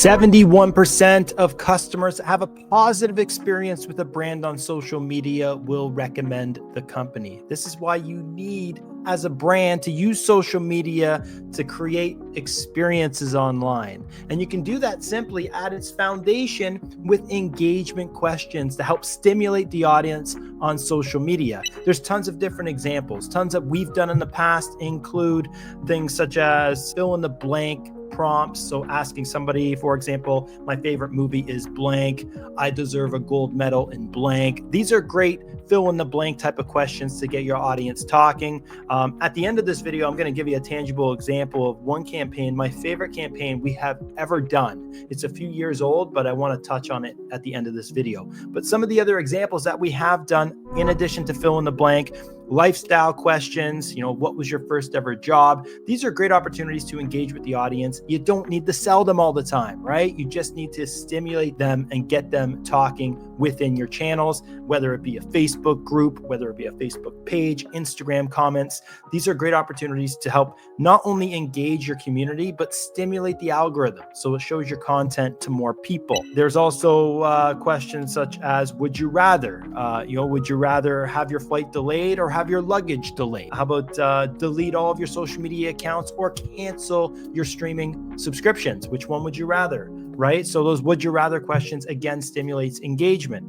71% of customers that have a positive experience with a brand on social media will recommend the company. This is why you need, as a brand, to use social media to create experiences online. And you can do that simply at its foundation with engagement questions to help stimulate the audience on social media. There's tons of different examples. Tons that we've done in the past include things such as fill in the blank prompts. So asking somebody, for example, my favorite movie is blank, I deserve a gold medal in blank. These are great fill in the blank type of questions to get your audience talking. At the end of this video, I'm going to give you a tangible example of one campaign, my favorite campaign we have ever done. It's a few years old, but I want to touch on it at the end of this video. But some of the other examples that we have done, in addition to fill in the blank, lifestyle questions, what was your first ever job? These are great opportunities to engage with the audience. You don't need to sell them all the time, right? You just need to stimulate them and get them talking within your channels, whether it be a Facebook group, whether it be a Facebook page, Instagram comments. These are great opportunities to help not only engage your community, but stimulate the algorithm so it shows your content to more people. There's also questions such as, would you rather? Would you rather have your flight delayed or have your luggage delayed? How about delete all of your social media accounts or cancel your streaming subscriptions? Which one would you rather? Right? So those would you rather questions again stimulates engagement.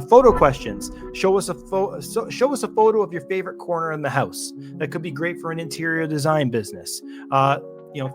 Photo questions. Show us a photo of your favorite corner in the house. That could be great for an interior design business.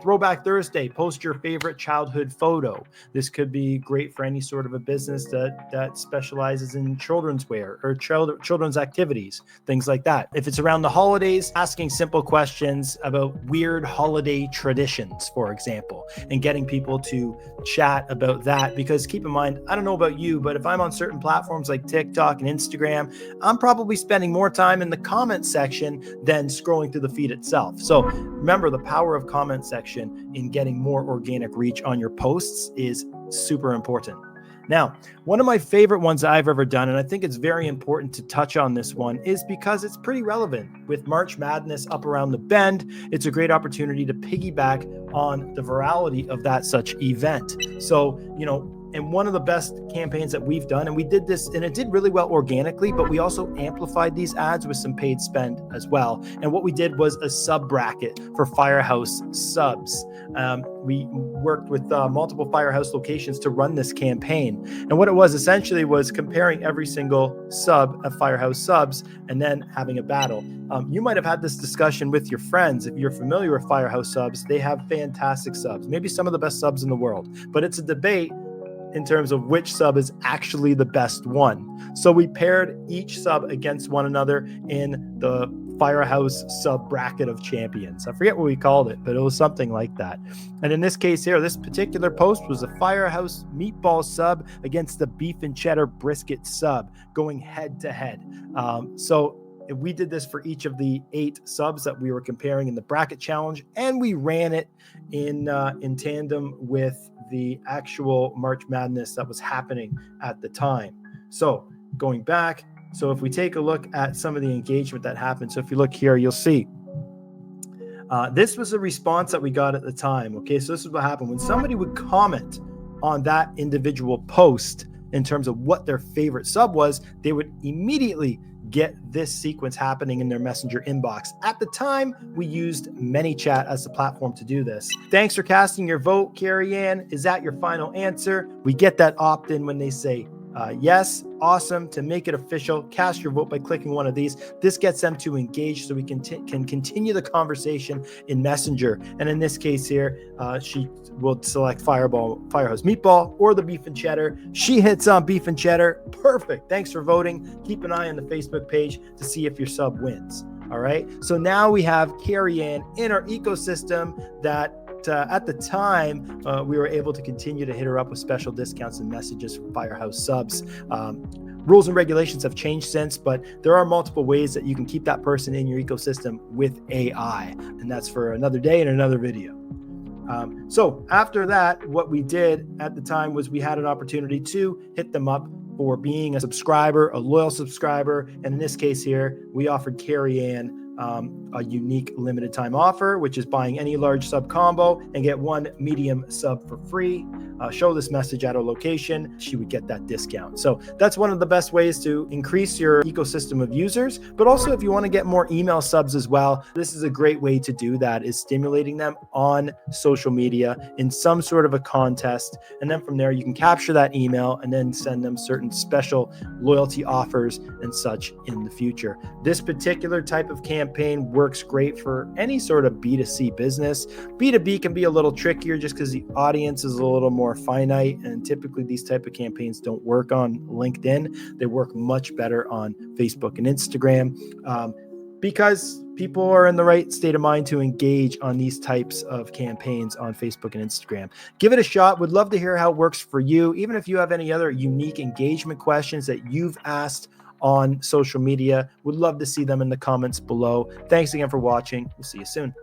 Throwback Thursday, post your favorite childhood photo. This could be great for any sort of a business that specializes in children's wear or children's activities, things like that. If it's around the holidays, asking simple questions about weird holiday traditions, for example, and getting people to chat about that. Because keep in mind, I don't know about you, but if I'm on certain platforms like TikTok and Instagram, I'm probably spending more time in the comment section than scrolling through the feed itself. So remember, the power of comment section in getting more organic reach on your posts is super important. Now, one of my favorite ones I've ever done, and I think it's very important to touch on this one, is because it's pretty relevant. With March Madness up around the bend, it's a great opportunity to piggyback on the virality of that such event. So, and one of the best campaigns that we've done, and we did this, and it did really well organically, but we also amplified these ads with some paid spend as well. And what we did was a sub bracket for Firehouse subs. We worked with multiple Firehouse locations to run this campaign. And what it was essentially was comparing every single sub of Firehouse subs and then having a battle. You might have had this discussion with your friends. If you're familiar with Firehouse subs, they have fantastic subs, maybe some of the best subs in the world, but it's a debate in terms of which sub is actually the best one. So we paired each sub against one another in the Firehouse sub bracket of champions. I forget what we called it, but it was something like that. And in this case here, this particular post was a Firehouse meatball sub against the beef and cheddar brisket sub going head to head. So we did this for each of the 8 subs that we were comparing in the bracket challenge, and we ran it in tandem with the actual March Madness that was happening at the time. So going back, so if we take a look at some of the engagement that happened, so if you look here, you'll see this was a response that we got at the time. Okay, so this is what happened when somebody would comment on that individual post in terms of what their favorite sub was, they would immediately get this sequence happening in their messenger inbox. At the time, we used ManyChat as the platform to do this. Thanks for casting your vote, Carrie Ann. Is that your final answer? We get that opt-in when they say yes. Awesome. To make it official, cast your vote by clicking one of these. This gets them to engage so we can continue the conversation in Messenger. And in this case here, she will select Firehouse meatball or the beef and cheddar. She hits on beef and cheddar. Perfect. Thanks for voting. Keep an eye on the Facebook page to see if your sub wins. All right. So now we have Carrie Ann in our ecosystem that at the time, we were able to continue to hit her up with special discounts and messages for Firehouse subs. Rules and regulations have changed since, but there are multiple ways that you can keep that person in your ecosystem with AI, and that's for another day and another video. So after that, what we did at the time was we had an opportunity to hit them up for being a subscriber, a loyal subscriber, and in this case here, we offered Carrie Ann a unique limited time offer, which is buying any large sub combo and get one medium sub for free. show this message at a location, she would get that discount. So that's one of the best ways to increase your ecosystem of users. But also, if you want to get more email subs as well, this is a great way to do that, is stimulating them on social media in some sort of a contest. And then from there, you can capture that email and then send them certain special loyalty offers and such in the future. This particular type of campaign works great for any sort of B2C business. B2B can be a little trickier just because the audience is a little more finite, and typically these type of campaigns don't work on LinkedIn. They work much better on Facebook and Instagram, because people are in the right state of mind to engage on these types of campaigns on Facebook and Instagram. Give it a shot. Would love to hear how it works for you. Even if you have any other unique engagement questions that you've asked on social media, would love to see them in the comments below. Thanks again for watching. We'll see you soon.